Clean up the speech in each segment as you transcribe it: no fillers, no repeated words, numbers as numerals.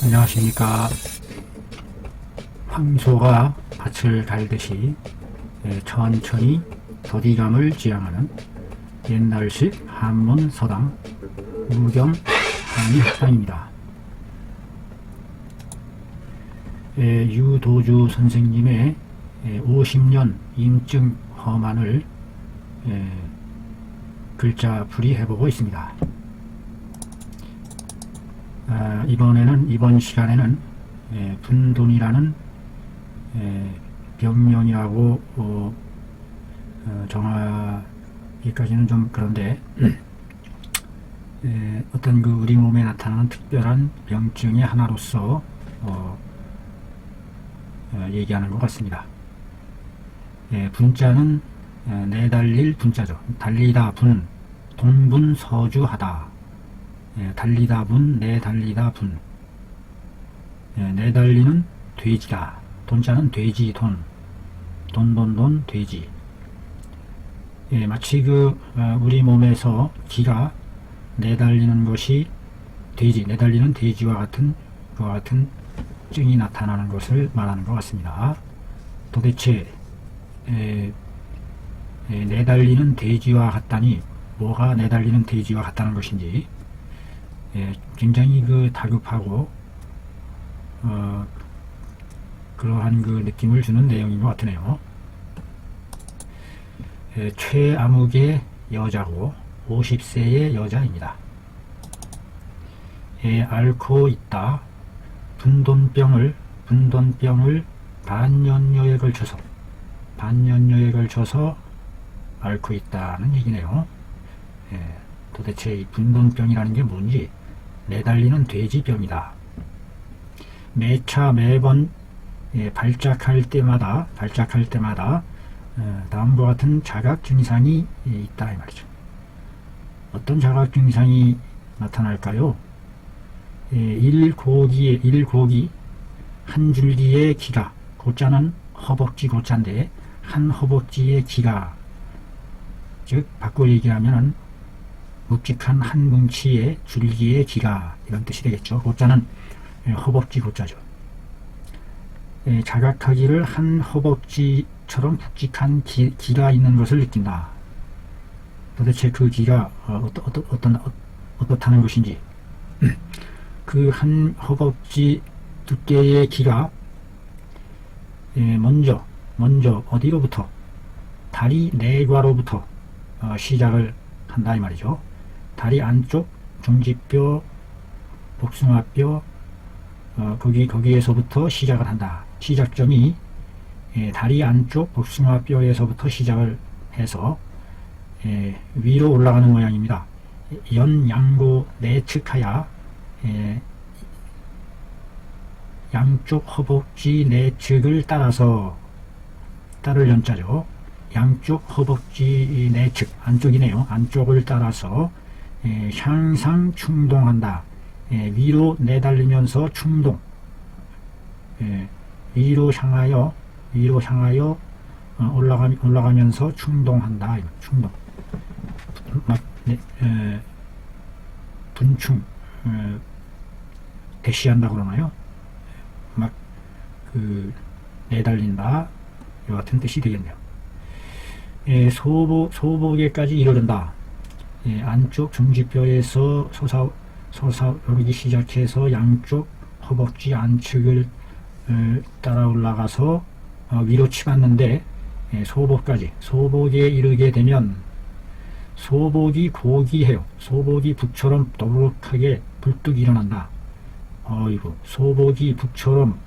안녕하십니까. 황소가 밭을 갈듯이 천천히 더디감을 지향하는 옛날식 한문 서당 무경 한의학당입니다. 유도주 선생님의 50년 임증 험한을 글자 풀이해보고 있습니다. 이번 시간에는 분돈이라는 병명이라고 정하기까지는 좀 그런데 어떤 그 우리 몸에 나타나는 특별한 병증의 하나로서 얘기하는 것 같습니다. 분자는 내달릴 분자죠. 달리다 분, 동분서주하다. 달리다 분, 내달리다 분. 내달리는 돼지다. 돈자는 돼지, 돈. 돈, 돼지. 마치 우리 몸에서 기가 내달리는 것이 돼지, 내달리는 돼지와 같은, 그와 같은 증이 나타나는 것을 말하는 것 같습니다. 도대체, 내달리는 돼지와 같다니, 뭐가 내달리는 돼지와 같다는 것인지, 굉장히 다급하고 그러한 느낌을 주는 내용인 것 같으네요. 최암흑의 여자고 50세의 여자입니다. 앓고 있다. 분돈병을 반년여에 걸쳐서 앓고 있다는 얘기네요. 도대체 이 분돈병이라는 게 뭔지, 내달리는 돼지병이다. 매번 발작할 때마다 다음과 같은 자각 증상이 있다 이 말이죠. 어떤 자각 증상이 나타날까요? 일고기 한 줄기의 기가, 고자는 허벅지 고자인데 한 허벅지의 기가, 즉 바꿔 얘기하면은 묵직한 한 뭉치의 줄기의 기가, 이런 뜻이 되겠죠. 고자는 허벅지 고자죠. 자각하기를 한 허벅지처럼 묵직한 기가 있는 것을 느낀다. 도대체 그 기가 어떻다는 것인지, 그 한 허벅지 두께의 기가 먼저 어디로부터, 다리 내과로부터 시작을 한다 이 말이죠. 다리 안쪽 중지뼈, 복숭아뼈, 거기에서부터 시작을 한다. 시작점이 다리 안쪽 복숭아뼈에서부터 시작을 해서 위로 올라가는 모양입니다. 연양고 내측하야 양쪽 허벅지 내측을 따라서, 따를 연자죠. 양쪽 허벅지 내측, 안쪽이네요. 안쪽을 따라서 향상 충동한다. 위로 내달리면서 충동, 위로 향하여 올라가면서 충동한다. 충동, 분충, 대시한다 그러나요? 내달린다, 이 같은 뜻이 되겠네요. 소복에까지 이르른다. 안쪽 중지뼈에서 솟아오르기 시작해서 양쪽 허벅지 안측을 따라 올라가서 위로 치받는데 소복에 이르게 되면 소복이 고기해요. 소복이 북처럼 더부룩하게 불뚝 일어난다. 소복이 북처럼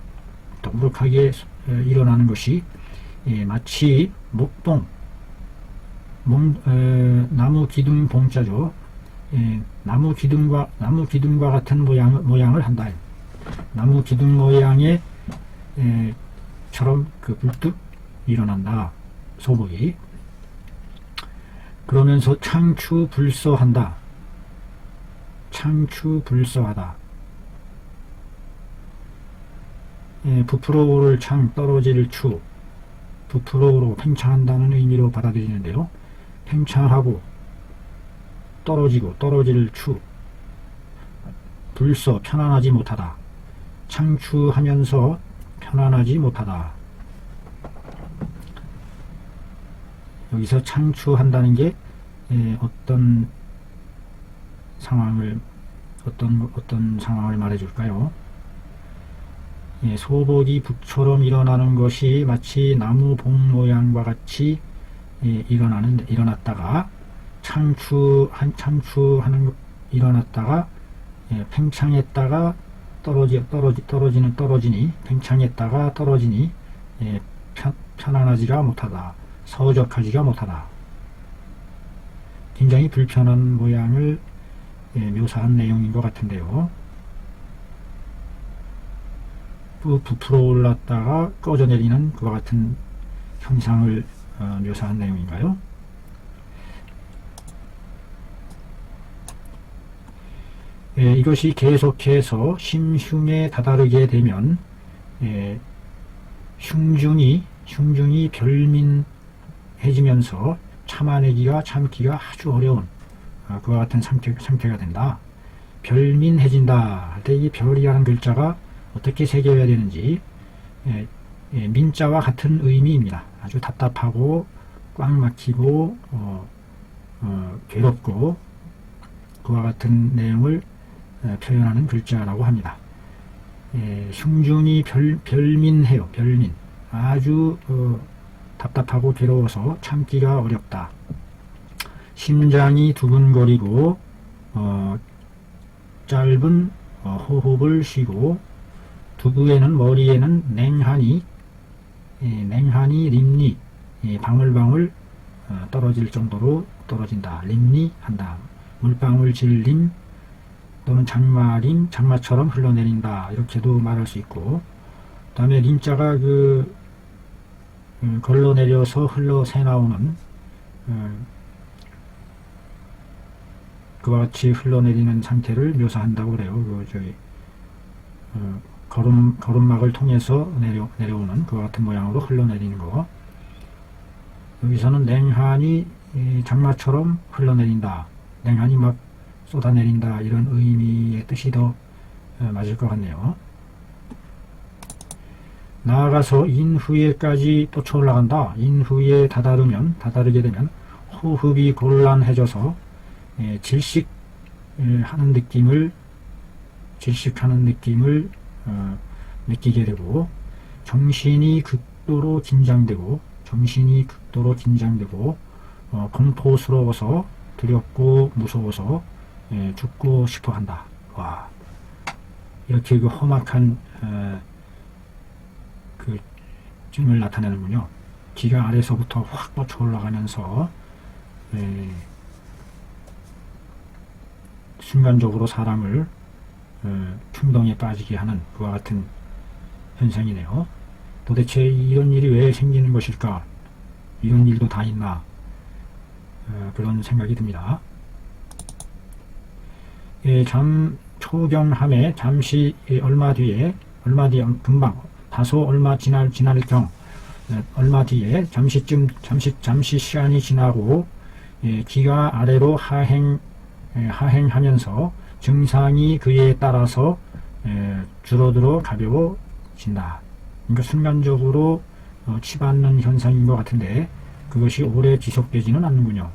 더부룩하게 일어나는 것이 마치 목동, 나무 기둥 봉자죠. 나무 기둥과 같은 모양을 한다. 나무 기둥 모양의 처럼 불뚝 일어난다. 소복이. 그러면서 창추불서한다. 창추불서하다. 부풀어 오를 창, 떨어질 추. 부풀어 오르고 팽창한다는 의미로 받아들이는데요. 팽창하고 떨어지고 떨어질 추. 불서 편안하지 못하다. 창추하면서 편안하지 못하다. 여기서 창추한다는 게 어떤 상황을 말해줄까요? 소복이 북처럼 일어나는 것이 마치 나무 봉 모양과 같이 일어났다가 일어났다가 팽창했다가 떨어지니 팽창했다가 떨어지니 편안하지가 못하다. 서적하지가 못하다. 굉장히 불편한 모양을 묘사한 내용인 것 같은데요. 부풀어 올랐다가 꺼져내리는 그와 같은 형상을 묘사한 내용인가요? 이것이 계속해서 심흉에 다다르게 되면 흉중이 별민해지면서 참기가 아주 어려운 그와 같은 상태가 된다. 별민해진다 할 때 이 별이라는 글자가 어떻게 새겨야 되는지 민자와 같은 의미입니다. 아주 답답하고 꽉 막히고 괴롭고 그와 같은 내용을 표현하는 글자라고 합니다. 흉중이 별민해요. 별민. 아주 답답하고 괴로워서 참기가 어렵다. 심장이 두근거리고 짧은 호흡을 쉬고 두부에는 머리에는 냉하니 림리 방울방울 떨어질 정도로 떨어진다. 림리 한다. 물방울 질림 또는 장마처럼 흘러내린다. 이렇게도 말할 수 있고, 그 다음에 림자가 걸러내려서 흘러 새나오는 그와 같이 흘러내리는 상태를 묘사한다고 그래요. 걸음막을 통해서 내려오는 그와 같은 모양으로 흘러내리는 거. 여기서는 냉한이 장마처럼 흘러내린다. 냉한이 막 쏟아내린다. 이런 의미의 뜻이 더 맞을 것 같네요. 나아가서 인후에까지 뻗쳐 올라간다. 인후에 다다르게 되면 호흡이 곤란해져서 질식하는 느낌을 느끼게 되고, 정신이 극도로 긴장되고 공포스러워서 두렵고 무서워서 죽고 싶어 한다. 와, 이렇게 험악한 증을 나타내는군요. 기가 아래서부터 확 뻗쳐 올라가면서 순간적으로 사람을 충동에 빠지게 하는 그와 같은 현상이네요. 도대체 이런 일이 왜 생기는 것일까? 이런 일도 다 있나? 그런 생각이 듭니다. 초경함에 잠시 얼마 뒤에 금방 다소 얼마 지날 경 얼마 뒤에 잠시 시간이 지나고 기가 아래로 하행하면서 증상이 그에 따라서 줄어들어 가벼워진다. 그러니까 순간적으로 치받는 현상인 것 같은데 그것이 오래 지속되지는 않는군요.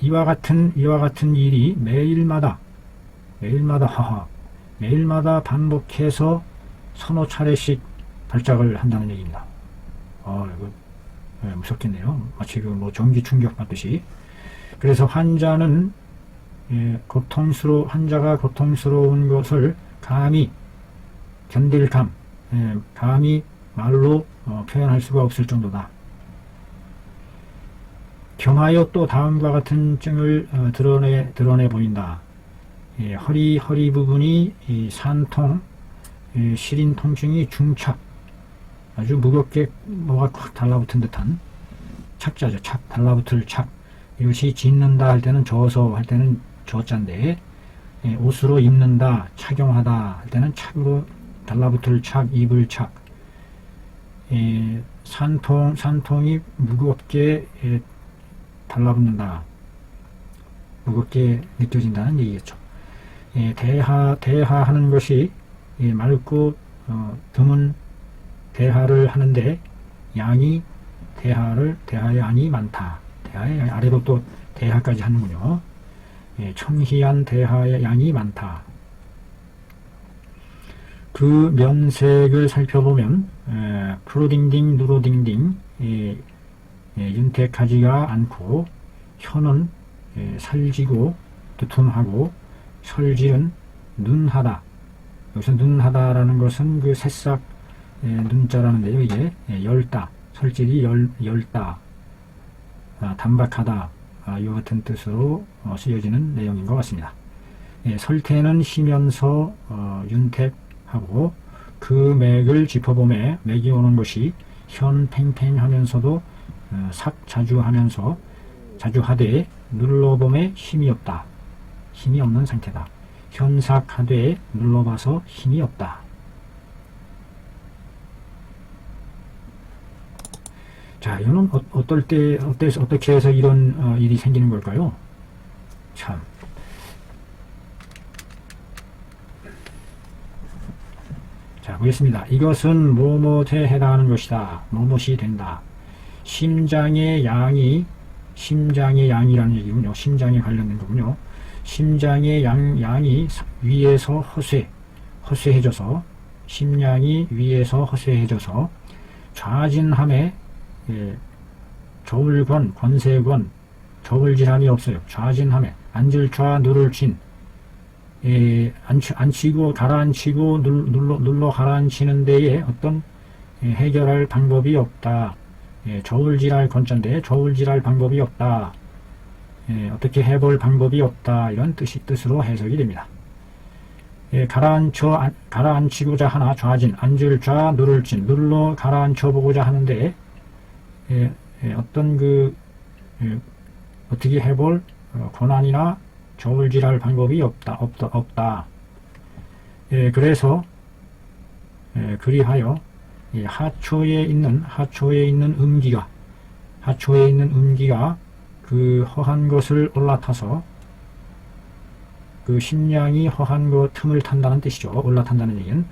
이와 같은 일이 매일마다 반복해서 서너 차례씩 발작을 한다는 얘기입니다. 이거 무섭겠네요. 마치 전기 충격 받듯이. 그래서 환자는 환자가 고통스러운 것을 감히 감히 말로 표현할 수가 없을 정도다. 경하여 또 다음과 같은 증을 드러내 보인다. 허리 부분이 산통, 시린 통증이 중착, 아주 무겁게 뭐가 콱 달라붙은 듯한 착자죠. 달라붙을 착. 이것이 짖는다 할 때는 저서 할 때는 저자인데, 옷으로 입는다, 착용하다 할 때는 착으로 달라붙을 착, 입을 착. 산통이 무겁게 달라붙는다, 무겁게 느껴진다는 얘기겠죠. 대하하는 것이 맑고 드문 대하를 하는데 대하의 양이 많다. 대하의 양이 아래로 또 대하까지 하는군요. 청희한 대하의 양이 많다. 그 면색을 살펴보면 푸르딩딩 누르딩딩 윤택하지가 않고 혀는 살지고 두툼하고 설질은 눈하다. 여기서 눈하다라는 것은 그 새싹 눈자라는데요. 이게 열다, 설질이 열다, 단박하다, 이와 같은 뜻으로 쓰여지는 내용인 것 같습니다. 설태는 쉬면서 윤택하고 그 맥을 짚어보매 맥이 오는 것이 현 팽팽하면서도 삭 자주하되 눌러봄에 힘이 없다. 힘이 없는 상태다. 현삭하되 눌러봐서 힘이 없다. 자, 이거는 어떻게 해서 이런 일이 생기는 걸까요? 참. 자, 보겠습니다. 이것은 뭐뭐에 해당하는 것이다. 뭐뭇이 된다. 심장의 양이라는 얘기군요. 심장에 관련된 거군요. 심장의 양이 위에서 허쇠해져서 심량이 위에서 허쇠해져서 좌진함에 권세권 저울질함이 없어요. 좌진함에 앉을 좌 누를 진 앉히고 가라앉히고 눌러 가라앉히는 데에 어떤 해결할 방법이 없다. 저울질할 권자인데 저울질할 방법이 없다. 어떻게 해볼 방법이 없다. 이런 뜻으로 해석이 됩니다. 가라앉히고자 하나 좌진, 앉을 좌 누를 진, 눌러 가라앉혀 보고자 하는데 어떤 어떻게 해볼 권한이나 저울질할 방법이 없다. 그래서 그리하여 하초에 있는 음기가 그 허한 것을 올라타서 그 심량이 허한 것 틈을 탄다는 뜻이죠. 올라탄다는 얘기는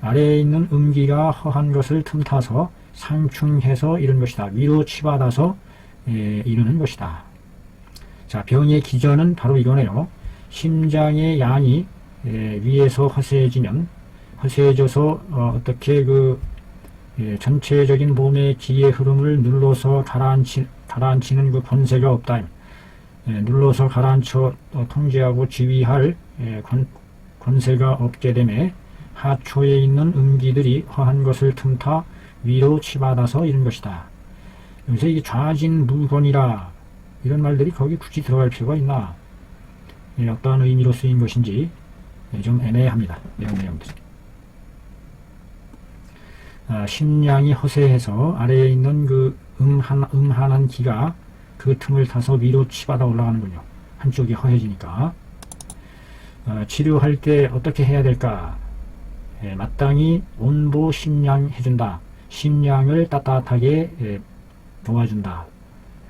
아래에 있는 음기가 허한 것을 틈타서 상충해서 이런 것이다. 위로 치받아서 이루는 것이다. 자, 병의 기전은 바로 이거네요. 심장의 양이 위에서 허세해져서 어떻게 전체적인 몸의 기의 흐름을 눌러서 가라앉히는 그 권세가 없다. 눌러서 가라앉혀 통제하고 지휘할 권세가 없게 되매 하초에 있는 음기들이 허한 것을 틈타 위로 치받아서 이런 것이다. 여기서 이게 좌진무권이라 이런 말들이 거기 굳이 들어갈 필요가 있나? 어떠한 의미로 쓰인 것인지 좀 애매합니다. 이런 내용들. 심량이 허세해서 아래에 있는 그 음한한 기가 그 틈을 타서 위로 치받아 올라가는군요. 한쪽이 허해지니까. 치료할 때 어떻게 해야 될까? 마땅히 온보 심량 해준다. 심량을 따뜻하게 도와준다.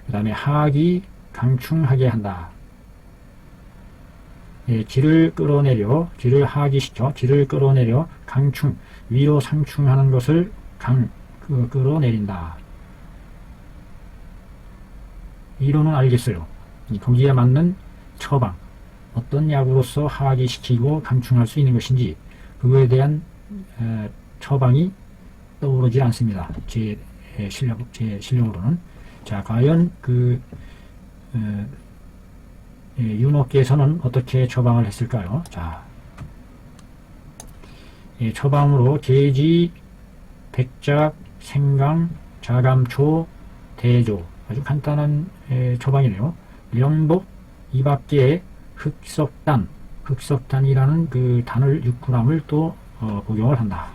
그 다음에 하기 강충하게 한다. 기를 하기시켜 기를 끌어내려 강충 위로 상충하는 것을 끌어내린다. 이론은 알겠어요. 거기에 맞는 처방 어떤 약으로서 하기시키고 강충할 수 있는 것인지 그거에 대한 처방이 떠오르지 않습니다. 제 실력으로는. 자, 과연 윤호께서는 어떻게 처방을 했을까요? 자, 처방으로 계지, 백작, 생강, 자감초, 대조 아주 간단한 처방이네요. 명복, 이 밖에 흑석단이라는 그 단을 6g을 또 복용을 한다.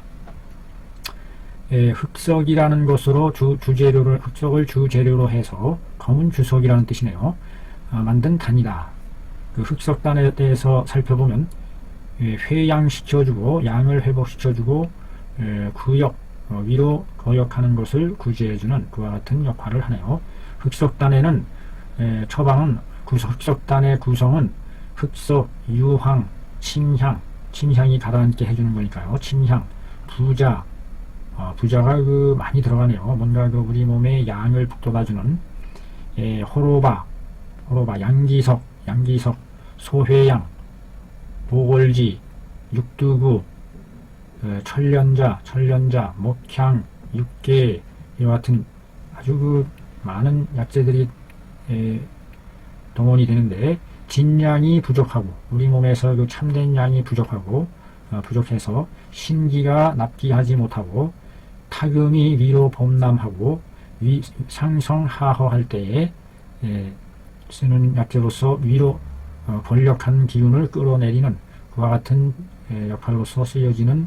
흑석이라는 것으로 흑석을 주재료로 해서 검은 주석이라는 뜻이네요. 만든 단이다. 그 흑석단에 대해서 살펴보면 회양시켜주고 양을 회복시켜주고 위로 거역하는 것을 구제해주는 그와 같은 역할을 하네요. 흑석단에는 처방은 흑석단의 구성은 흑석, 유황, 침향이 가라앉게 해주는 거니까요. 침향, 부자, 부자가 많이 들어가네요. 뭔가 우리 몸에 양을 북돋아주는, 호로바, 양기석, 소회양, 보골지, 육두구, 천련자, 목향, 육계, 이와 같은 아주 많은 약재들이 동원이 되는데, 진양이 부족하고, 우리 몸에서 참된 양이 부족해서 신기가 납기하지 못하고, 타금이 위로 범람하고, 상성하허할 때에 쓰는 약재로서 위로 권력한 기운을 끌어내리는 그와 같은 역할로서 쓰여지는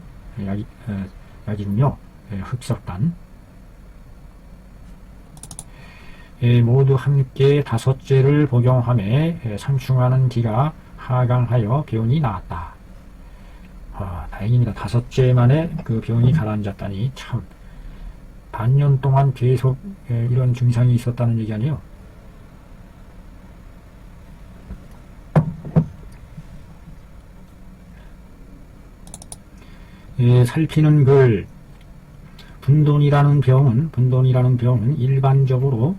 약이군요. 흑석단. 모두 함께 5죄를 복용하며 상충하는 기가 하강하여 병이 나았다. 다행입니다. 5죄 만에 그 병이 가라앉았다니, 참 반년 동안 계속 이런 증상이 있었다는 얘기 아니에요. 살피는 글. 분돈이라는 병은 일반적으로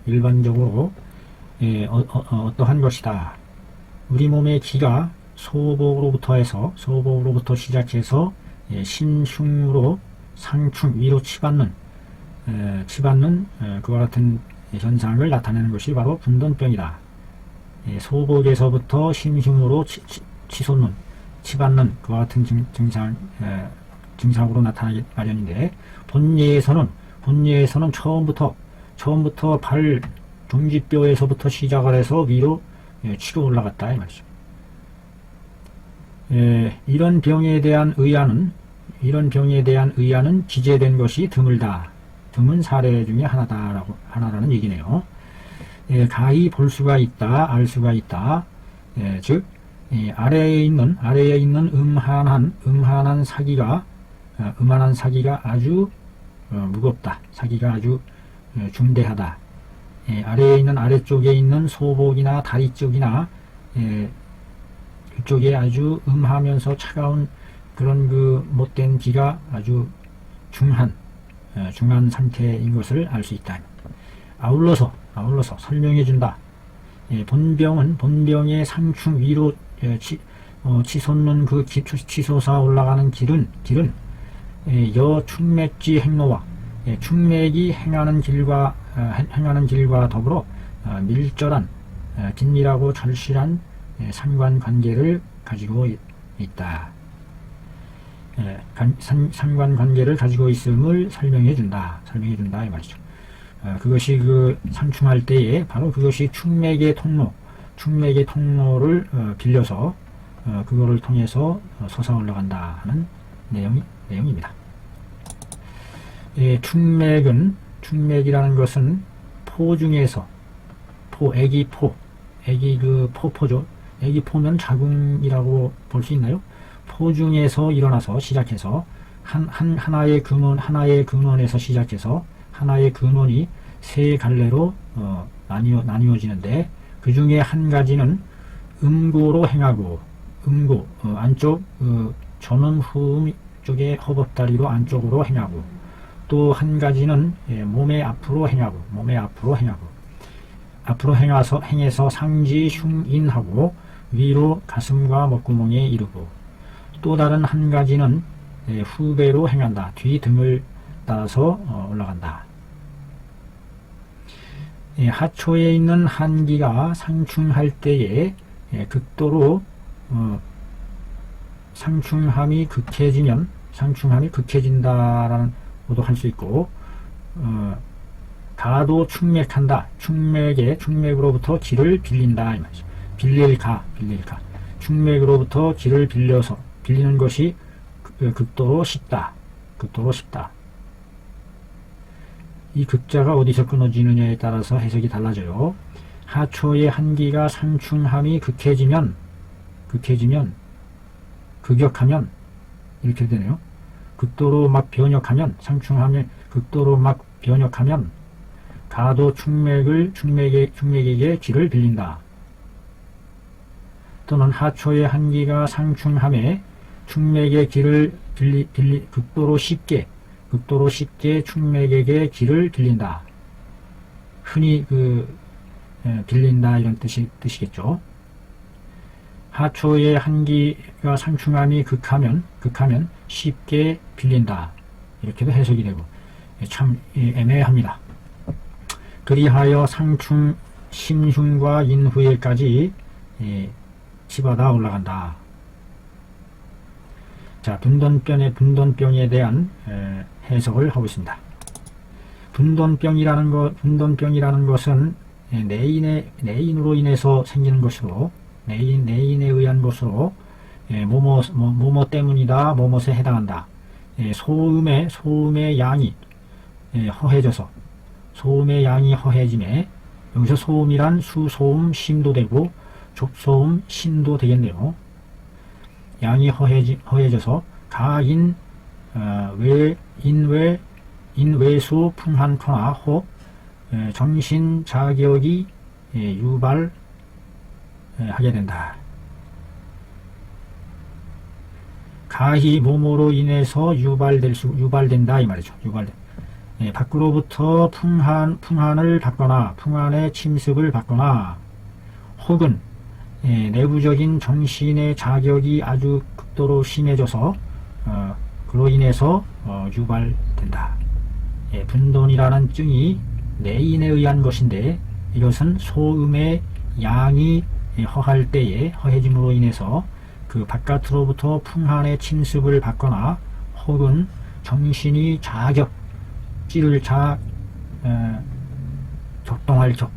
어떠한 것이다. 우리 몸의 기가 소복으로부터 시작해서 신흉으로 상충, 위로 치받는 그와 같은 현상을 나타내는 것이 바로 분돈병이다. 소복에서부터 신흉으로 치솟는, 치받는 그와 같은 증상으로 나타나기 마련인데, 본예에서는 처음부터 발 중지뼈에서부터 시작을 해서 위로 치고 올라갔다 이 말이죠. 이런 병에 대한 의아는 기재된 것이 드물다. 드문 사례 중에 하나라는 얘기네요. 가히 볼 수가 있다, 알 수가 있다. 즉 아래에 있는 음한한 사기가 아주 무겁다. 사기가 아주 중대하다. 아래쪽에 있는 소복이나 다리 쪽이나 이쪽에 아주 음하면서 차가운 그런 못된 기가 아주 중한 상태인 것을 알 수 있다. 아울러서 설명해 준다. 본병의 상충 위로 치솟는 치솟아 올라가는 길은 여충맥지 행로와 충맥이 행하는 길과 더불어 밀절한 긴밀하고 절실한 상관관계를 가지고 있다. 상관관계를 가지고 있음을 설명해 준다 이 말이죠. 그것이 상충할 때에 바로 그것이 충맥의 통로를 빌려서 그거를 통해서 솟아 올라간다 하는 내용입니다. 충맥이라는 것은 포 중에서 포죠. 애기포면 자궁이라고 볼 수 있나요? 포 중에서 일어나서 시작해서 하나의 근원에서 시작해서 하나의 근원이 세 갈래로 나뉘어지는데, 그 중에 한 가지는 음고로 행하고, 안쪽 전원 후음 쪽에 허벅다리로 안쪽으로 행하고, 또 한 가지는 몸의 앞으로 행하고 앞으로 행해서 상지 흉인하고 위로 가슴과 목구멍에 이르고, 또 다른 한 가지는 후배로 행한다. 뒤 등을 따라서 올라간다. 하초에 있는 한기가 상충할 때에 극도로 상충함이 극해진다라는 것도 할 수 있고, 가도 충맥한다. 충맥으로부터 기를 빌린다 이 말이죠. 빌릴가. 충맥으로부터 기를 빌리는 것이 극도로 쉽다. 이 극자가 어디서 끊어지느냐에 따라서 해석이 달라져요. 하초의 한기가 상충함이 극역하면 이렇게 되네요. 극도로 막 변역하면, 상충하면 극도로 막 변역하면 가도 충맥에게 기를 빌린다. 또는 하초의 한기가 상충함에 충맥의 길을 극도로 쉽게 충맥에게 길을 빌린다. 흔히 빌린다 이런 뜻이겠죠. 하초의 한기가 상충함이 극하면 쉽게 빌린다. 이렇게도 해석이 되고 참 애매합니다. 그리하여 상충 심흉과 인후에까지 치받아 올라간다. 자, 분돈병에 대한 해석을 하고 있습니다. 분돈병이라는 것은 내인으로 인해서 생기는 것으로 내인에 의한 것으로 뭐뭐 때문이다, 뭐뭐에 해당한다. 소음의 양이 허해져서 소음의 양이 허해짐에 여기서 소음이란 수소음 심도 되고 족소음 신도 되겠네요. 양이 허해져서 가인 인외수 풍한토나 혹 정신 자격이 유발하게 된다. 가히 모모로 인해서 유발된다 이 말이죠. 밖으로부터 풍한을 받거나 풍한의 침습을 받거나 혹은 내부적인 정신의 자격이 아주 극도로 심해져서 그로 인해서 유발된다. 분돈이라는 증이 내인에 의한 것인데 이것은 소음의 양이 허할 때에 허해짐으로 인해서 그 바깥으로부터 풍한의 침습을 받거나 혹은 정신이 적동할 적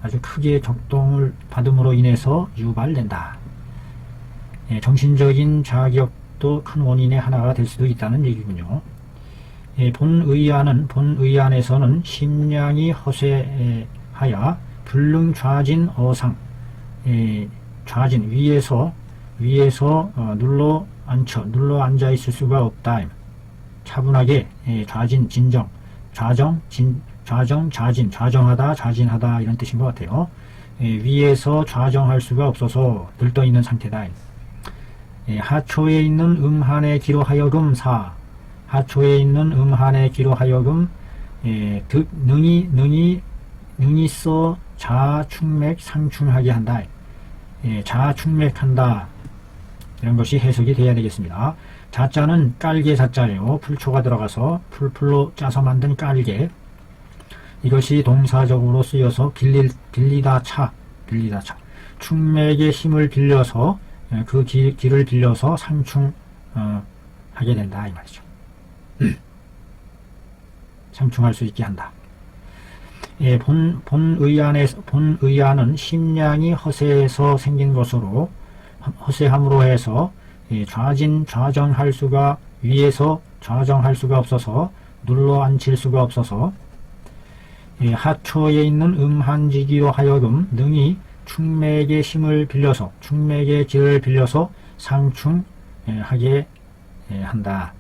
아주 크게 적동을 받음으로 인해서 유발된다. 정신적인 자격도 큰 원인의 하나가 될 수도 있다는 얘기군요. 본의안에서는 심량이 허세하여 불능좌진 어상 좌진 위에서 눌러 앉아 있을 수가 없다. 차분하게 좌진 진정 좌진 좌정하다 좌진하다 이런 뜻인 것 같아요. 위에서 좌정할 수가 없어서 들떠 있는 상태다. 하초에 있는 음한의 기로 하여금 하초에 있는 음한의 기로 하여금 능이 써 자충맥 상충하게 한다. 자충맥한다 이런 것이 해석이 되어야 되겠습니다. 자자는 깔개 자자예요. 풀초가 들어가서 풀로 짜서 만든 깔개. 이것이 동사적으로 쓰여서 빌리다 차. 충맥의 힘을 빌려서 그 길을 빌려서 상충하게 된다 이 말이죠. 상충할 수 있게 한다. 본의안은 심량이 허세에서 생긴 것으로 허세함으로 해서 좌정할 수가 위에서 좌정할 수가 없어서 눌러 앉힐 수가 없어서 하초에 있는 음한지기로 하여금 능히 충맥의 힘을 빌려서 충맥의 길을 빌려서 상충하게 한다.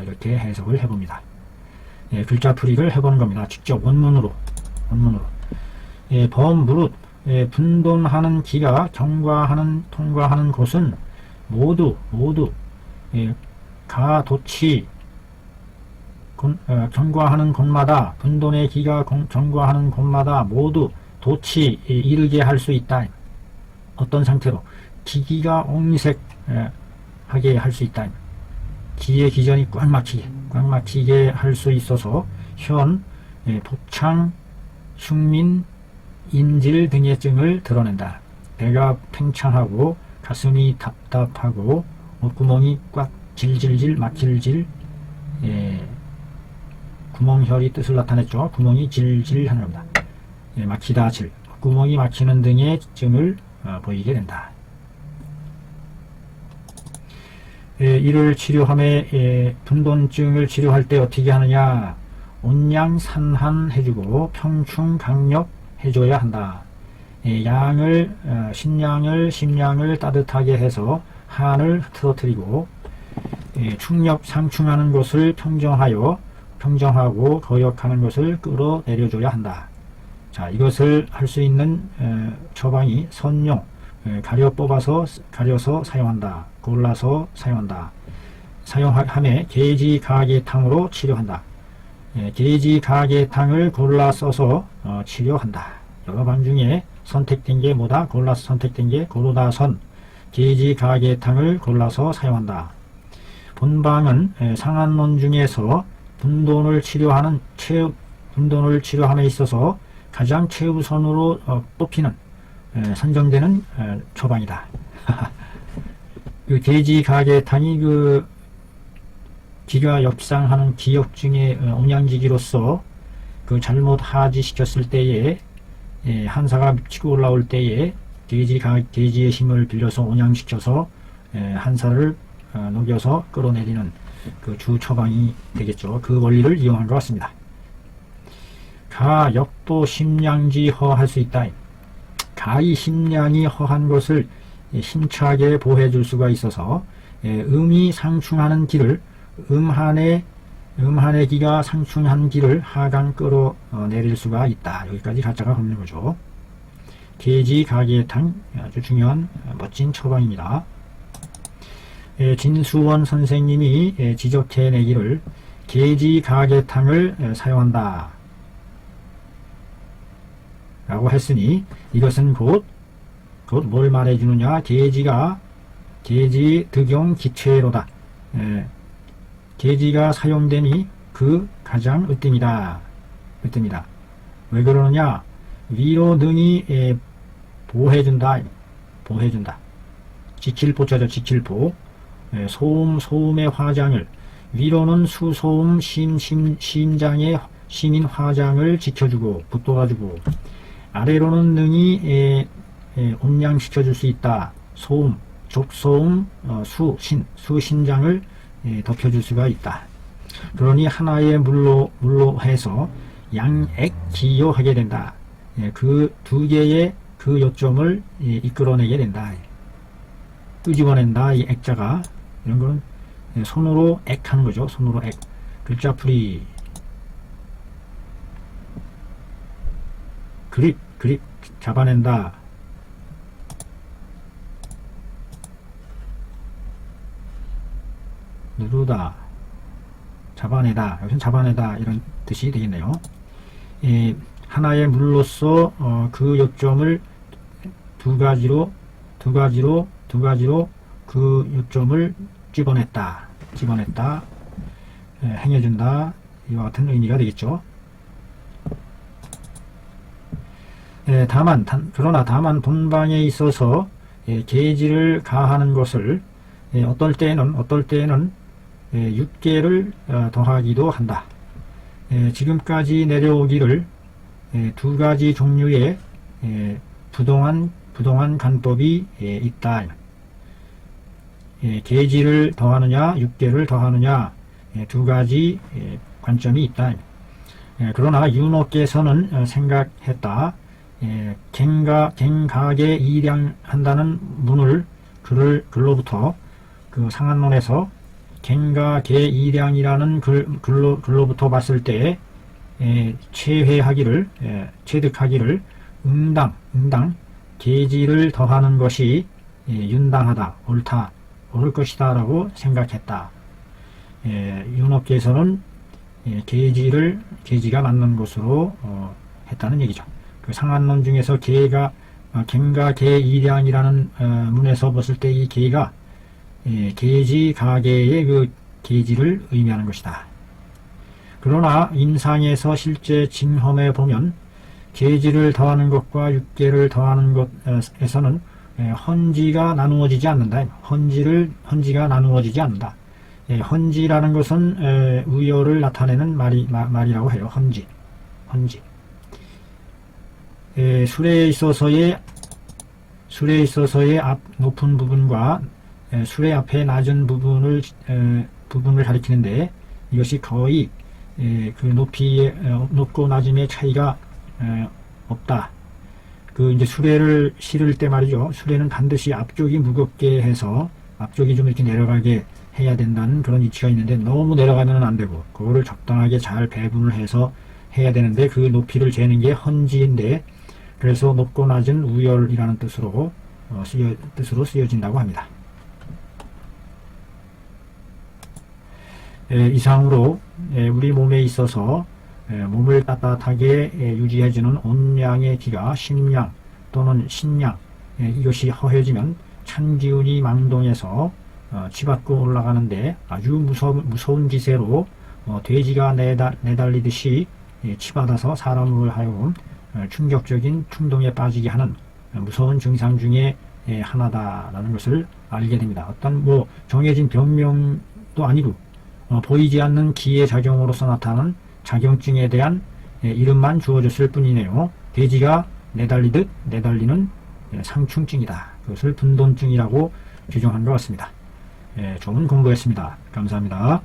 이렇게 해석을 해봅니다. 글자풀이를 해보는 겁니다. 직접 원문으로 범무릇 분돈하는 기가 통과하는 곳은 모두 가도치 경과하는 곳마다 분돈의 기가 경과하는 곳마다 모두 도치 이르게 할 수 있다. 어떤 상태로 기기가 옹색하게 할 수 있다. 기의 기전이 꽉 막히게 할 수 있어서 현, 복창, 흉민, 인질 등의 증을 드러낸다. 배가 팽창하고 가슴이 답답하고 목구멍이 꽉 질질질 막힐질 구멍혈이 뜻을 나타냈죠. 구멍이 질질 하는 겁니다. 막히다 질 구멍이 막히는 등의 증을 보이게 된다. 이를 치료함에 분돈증을 치료할 때 어떻게 하느냐. 온양 산한 해주고 평충 강력 해줘야 한다. 심량을 따뜻하게 해서 한을 틀어뜨리고 상충하는 것을 평정하고 거역하는 것을 끌어내려줘야 한다. 자, 이것을 할 수 있는 처방이 선용, 가려서 사용한다. 골라서 사용한다. 사용함에 계지가계탕으로 치료한다. 계지가계탕을 골라 써서 치료한다. 여러 방 중에 선택된 게 뭐다? 골라서 선택된 게 고로다선. 계지가계탕을 골라서 사용한다. 본방은 상한론 중에서 분돈을 치료함에 있어서 가장 최우선으로 뽑히는 선정되는 처방이다. 그 계지가계탕이 그 기가 역상하는 기역증의 옹양지기로서 그 잘못 하지시켰을 때에 한사가 치고 올라올 때에 계지의 힘을 빌려서 온양시켜서 한사를 녹여서 끌어내리는 그 주 처방이 되겠죠. 그 원리를 이용한 것 같습니다. 가 역도 심량지 허할 수 있다. 가히 심량이 허한 것을 힘차게 보호해 줄 수가 있어서 음이 상충하는 길을 음한의 기가 상충한 길을 하강 끌어내릴 수가 있다. 여기까지 가짜가 걸리는 거죠. 계지가계탕 아주 중요한 멋진 처방입니다. 진수원 선생님이 지적해내기를 계지가계탕을 사용한다 라고 했으니 이것은 곧 뭘 말해주느냐. 계지 득용 기체로다. 계지가 사용되니 그 가장 으뜸이다. 왜 그러느냐. 위로 능히 보호해준다. 지킬보자죠. 지킬보. 소음의 화장을, 위로는 수소음 심장의 심인 화장을 지켜주고 붙도와주고, 아래로는 능히 온양시켜줄 수 있다. 소음, 족소음, 수신장을 덮여줄 수가 있다. 그러니 하나의 물로 해서 양액기요하게 된다. 그 두 개의 그 요점을 이끌어내게 된다. 끄집어낸다. 이 액자가, 이런 거는 손으로 액하는 거죠. 손으로 액. 글자풀이. 그립 잡아낸다. 누르다. 잡아내다. 여기서 잡아내다 이런 뜻이 되겠네요. 하나의 물로서 그 요점을 두 가지로 그 요점을 집어냈다. 행해준다. 이와 같은 의미가 되겠죠. 다만 본방에 있어서 계지를 가하는 것을 어떨 때에는 6개를 더하기도 한다. 지금까지 내려오기를 두 가지 종류의 부동한 간법이 있다. 계지를 더하느냐 6개를 더하느냐 두 가지 관점이 있다. 그러나 윤호께서는 생각했다. 갱가게 일양한다는 문을 글로부터 그 상한론에서 갱가계 일양이라는 글로부터 봤을 때 체득하기를 응당 계지를 더하는 것이 윤당하다, 옳을 것이다 라고 생각했다. 윤호께서는 계지가 맞는 것으로 했다는 얘기죠. 그 상한론 중에서 갱가 계일양이라는 문에서 봤을 때 이 계가 계지 가계의 그 계지를 의미하는 것이다. 그러나 임상에서 실제 징험에 보면 계지를 더하는 것과 육계를 더하는 것에서는 헌지가 나누어지지 않는다. 헌지가 나누어지지 않는다. 헌지라는 것은 의열을 나타내는 말이라고 해요. 헌지. 술에 있어서의 앞 높은 부분과 술의 앞에 낮은 부분을 가리키는데 이것이 거의 그 높고 낮음의 차이가 없다. 그 이제 수레를 실을 때 말이죠. 수레는 반드시 앞쪽이 무겁게 해서 앞쪽이 좀 이렇게 내려가게 해야 된다는 그런 이치가 있는데 너무 내려가면 안 되고 그거를 적당하게 잘 배분을 해서 해야 되는데 그 높이를 재는 게 헌지인데 그래서 높고 낮은 우열이라는 뜻으로 뜻으로 쓰여진다고 합니다. 이상으로 우리 몸에 있어서 몸을 따뜻하게 유지해주는 온양의 기가 심양 또는 신양, 이것이 허해지면 찬 기운이 망동해서 치받고 올라가는데 아주 무서운 기세로 돼지가 내달리듯이 치받아서 사람을 하여금 충격적인 충동에 빠지게 하는 무서운 증상 중에 하나다라는 것을 알게 됩니다. 어떤 정해진 병명도 아니고 보이지 않는 기의 작용으로서 나타나는 작용증에 대한 이름만 주어졌을 뿐이네요. 돼지가 내달리듯 내달리는 상충증이다. 그것을 분돈증이라고 규정한 것 같습니다. 좋은 공부였습니다. 감사합니다.